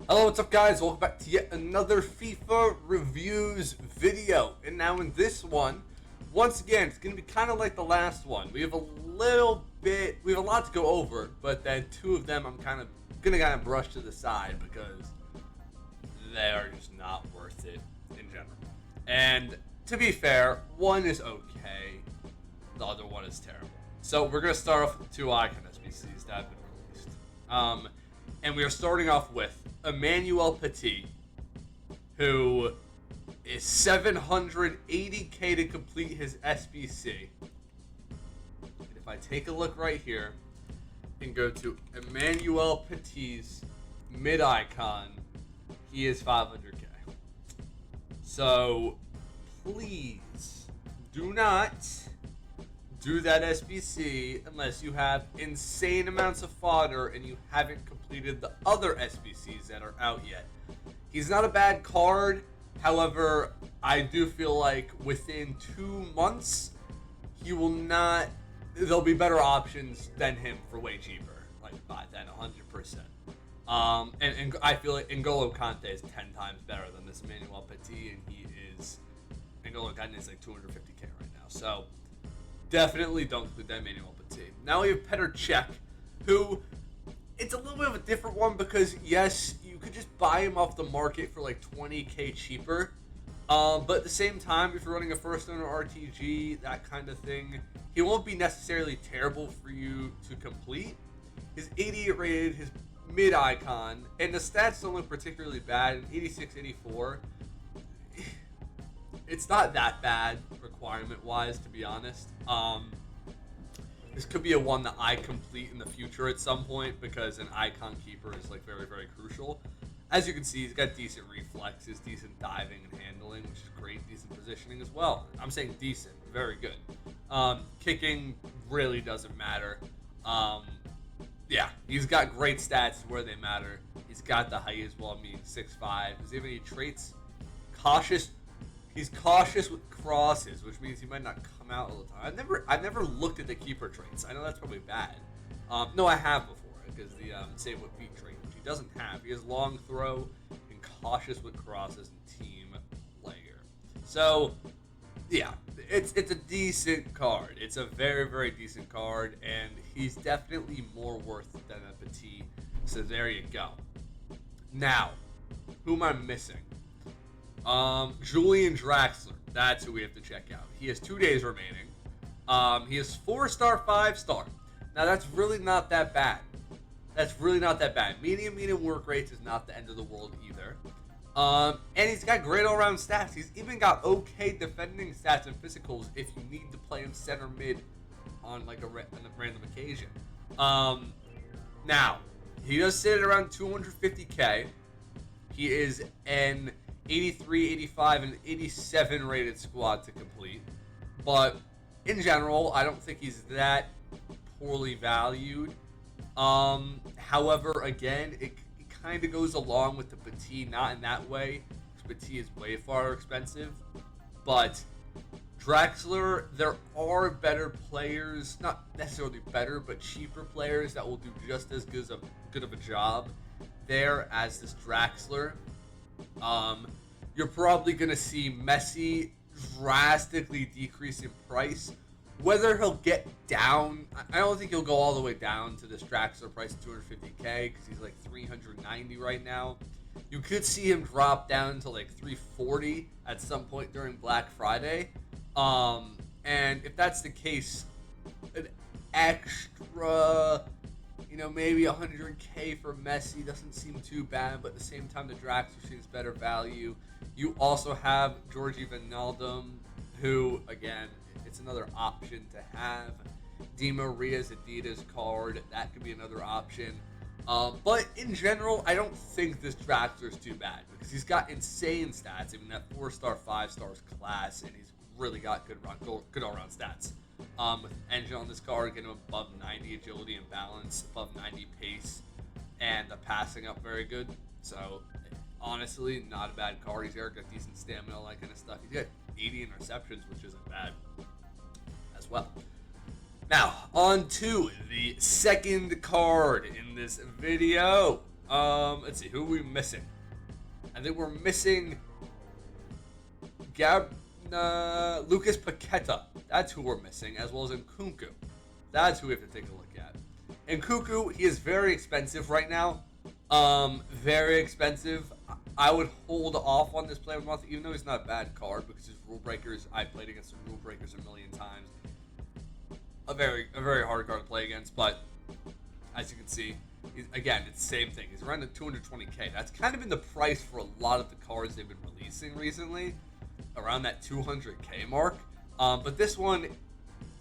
Hello, what's up guys? Welcome back to yet another FIFA reviews video. And now in this one, once again, it's going to be kind of like the last one. We have a lot to go over, but then two of them I'm going to brush to the side because they are just not worth it in general. And to be fair, one is okay, the other one is terrible. So we're going to start off with two icon SBCs that have been released. And we are starting off with Emmanuel Petit, who is 780k to complete his SBC. And if I take a look right here and go to Emmanuel Petit's mid icon, he is 500k. So please do not do that SBC unless you have insane amounts of fodder and you haven't completed the other SBCs that are out yet. He's not a bad card. However, I do feel like within 2 months, there'll be better options than him for way cheaper. Like by then, 100%. And I feel like N'Golo Kante is 10 times better than this Emmanuel Petit, and N'Golo Kante is like 250k right now. So definitely don't include that Emmanuel Petit. Now we have Petr Cech, who it's a little bit of a different one because yes, you could just buy him off the market for like 20k cheaper. But at the same time, if you're running a first owner RTG, that kind of thing, he won't be necessarily terrible for you to complete. His 88 rated, his mid icon, and the stats don't look particularly bad. An 86, 84. It's not that bad requirement-wise, to be honest. This could be a one that I complete in the future at some point because an icon keeper is like very, very crucial. As you can see, he's got decent reflexes, decent diving and handling, which is great, decent positioning as well. I'm saying decent, very good. Kicking really doesn't matter. Yeah, he's got great stats where they matter. He's got the height as well, being 6'5". Does he have any traits? Cautious. He's cautious with crosses, which means he might not come out all the time. I've never looked at the keeper traits. I know that's probably bad. No, I have before, because the save with feet trait, which he doesn't have. He has long throw and cautious with crosses and team player. So, yeah, it's a decent card. It's a very, very decent card, and he's definitely more worth it than a Petit. So there you go. Now, who am I missing? Julian Draxler. That's who we have to check out. He has 2 days remaining. He is 4-star, 5-star. Now that's really not that bad. Medium work rates is not the end of the world either. And he's got great all-around stats. He's even got okay defending stats and physicals if you need to play him center mid on like a random occasion. Now he does sit at around 250k. He is an 83, 85, and 87 rated squad to complete. But in general, I don't think he's that poorly valued. However, again, it kind of goes along with the Petit, not in that way, because Petit is way far expensive. But Draxler, there are better players, not necessarily better, but cheaper players that will do just as good of a job there as this Draxler. You're probably going to see Messi drastically decrease in price. Whether he'll get down, I don't think he'll go all the way down to this Draxler price of 250k because he's like 390 right now. You could see him drop down to like 340 at some point during Black Friday. And if that's the case, an extra, maybe 100k for Messi doesn't seem too bad, but at the same time, the Draxler seems better value. You also have Georgie Wijnaldum, who, again, it's another option to have. Di Maria's Adidas card, that could be another option. But in general, I don't think this Draxler is too bad because he's got insane stats. I mean, that 4-star, 5-star is class, and he's really got good all-around stats. With engine on this card, getting him above 90 agility and balance, above 90 pace, and the passing up very good. So honestly, not a bad card. He's got decent stamina, all that kind of stuff. He's got 80 interceptions, which isn't bad as well. Now, on to the second card in this video. Let's see, who are we missing? I think we're missing Lucas Paqueta. That's who we're missing, as well as Nkunku. That's who we have to take a look at. Nkunku, he is very expensive right now. Very expensive. I would hold off on this player of the month, even though he's not a bad card, because his rule breakers, I played against the rule breakers a million times. A very hard card to play against, but as you can see, again, it's the same thing. He's around the 220k. That's kind of been the price for a lot of the cards they've been releasing recently, around that 200k mark. But this one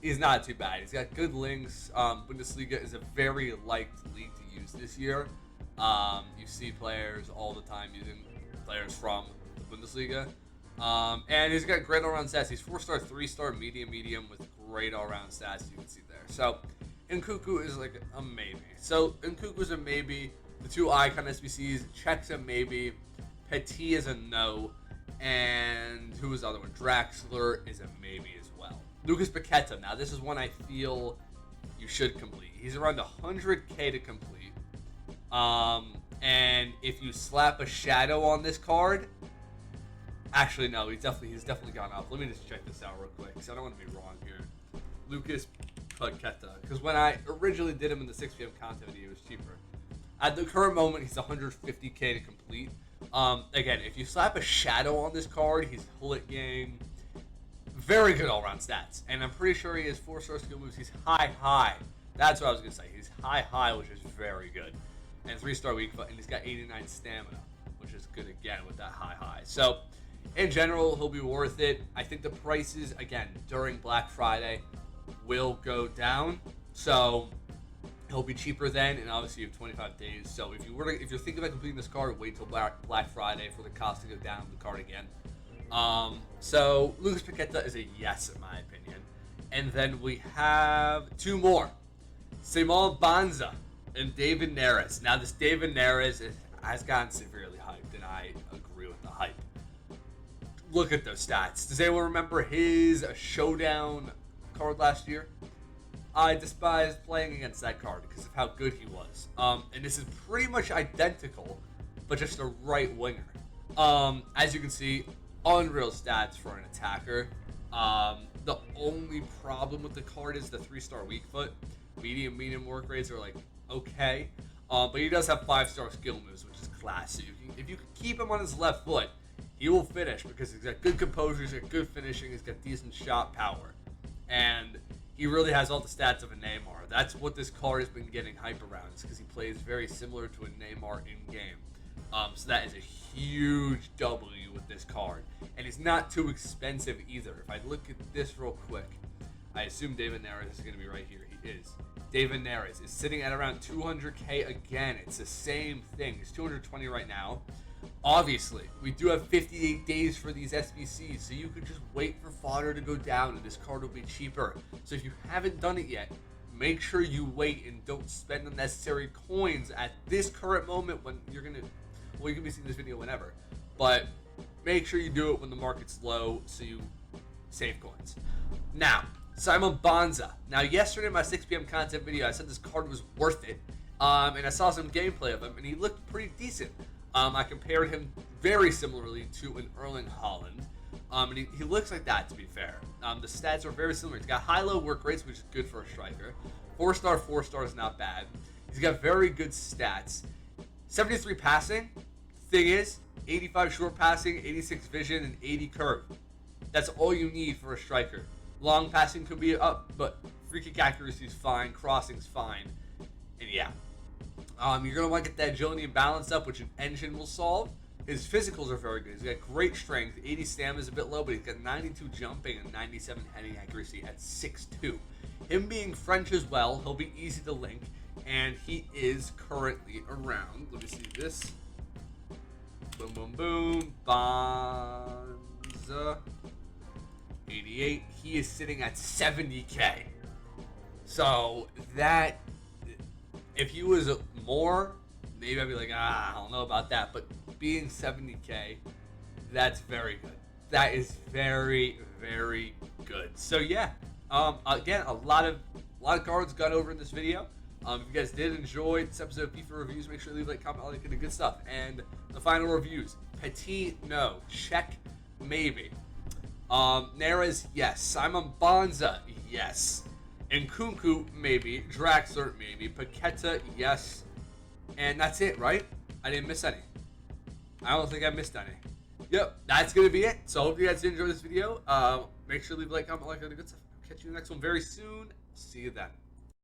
is not too bad. He's got good links. Bundesliga is a very liked league to use this year. You see players all the time using players from the Bundesliga. And he's got great all-around stats. He's 4-star, 3-star, medium with great all-around stats, you can see there. So Nkunku is like a maybe. So Nkunku's a maybe. The two icon SBCs, Czech's a maybe. Petit is a no. And who was the other one? Draxler is a maybe as well. Lucas Paqueta. Now this is one I feel you should complete. He's around 100k to complete. And if you slap a shadow on this card, actually no, he's definitely gone up. Let me just check this out real quick, because I don't want to be wrong here. Lucas Paqueta, because when I originally did him in the 6 p.m. content video, he was cheaper. At the current moment, he's 150k to complete. Again, if you slap a shadow on this card, he's Hullet Gang. Very good all-around stats. And I'm pretty sure he has 4-star skill moves. He's high. That's what I was going to say. He's high, which is very good. And 3-star weak foot, and he's got 89 stamina, which is good again with that high. So, in general, he'll be worth it. I think the prices, again, during Black Friday will go down. So, he'll be cheaper then, and obviously you have 25 days. So if you're thinking about completing this card, wait till Black Friday for the cost to go down the card again. So Lucas Paqueta is a yes in my opinion. And then we have two more. Simon Banza and David Neres. Now this David Nares has gotten severely hyped, and I agree with the hype. Look at those stats. Does anyone remember his showdown card last year? I despised playing against that card because of how good he was. And this is pretty much identical, but just a right winger. As you can see, unreal stats for an attacker. The only problem with the card is the 3-star weak foot. Medium work rates are like okay. But he does have 5-star skill moves, which is classy. If you can keep him on his left foot, he will finish because he's got good composure, he's got good finishing, he's got decent shot power. And he really has all the stats of a Neymar. That's what this card has been getting hype around, is because he plays very similar to a Neymar in-game. So that is a huge W with this card. And he's not too expensive either. If I look at this real quick, I assume David Nares is going to be right here. He is. David Nares is sitting at around 200k again. It's the same thing. He's 220 right now. Obviously, we do have 58 days for these SBCs, so you could just wait for fodder to go down and this card will be cheaper. So if you haven't done it yet, make sure you wait and don't spend unnecessary coins at this current moment when you're going to, well, you can be seeing this video whenever, but make sure you do it when the market's low so you save coins. Now, Simon Banza. Now, yesterday in my 6 p.m. content video, I said this card was worth it, and I saw some gameplay of him, and he looked pretty decent. I compared him very similarly to an Erling Haaland, and he looks like that, to be fair. The stats are very similar. He's got high-low work rates, which is good for a striker. 4-star is not bad. He's got very good stats. 73 passing. Thing is, 85 short passing, 86 vision, and 80 curve. That's all you need for a striker. Long passing could be up, but free kick accuracy is fine, crossing's fine, and yeah. You're going to want to get that agility and balance up, which an engine will solve. His physicals are very good. He's got great strength. 80 stamina is a bit low, but he's got 92 jumping and 97 heading accuracy at 6'2". Him being French as well, he'll be easy to link, and he is currently around, let me see this. Boom. Banza. 88. He is sitting at 70k. So that, if he was more, maybe I'd be like, I don't know about that. But being 70k, that's very good. That is very good. So yeah, again, a lot of cards got over in this video. If you guys did enjoy this episode of FIFA Reviews, make sure to leave a like, comment, all that kind of good stuff. And the final reviews. Petit, no. Check, maybe. Neres, yes. Simon Bonza, yes. Nkunku, maybe. Draxler, maybe. Paqueta, yes. And that's it, right? I didn't miss any. I don't think I missed any. Yep, that's going to be it. So I hope you guys did enjoy this video. Make sure to leave a like, comment, all that kind of good stuff. Catch you in the next one very soon. See you then.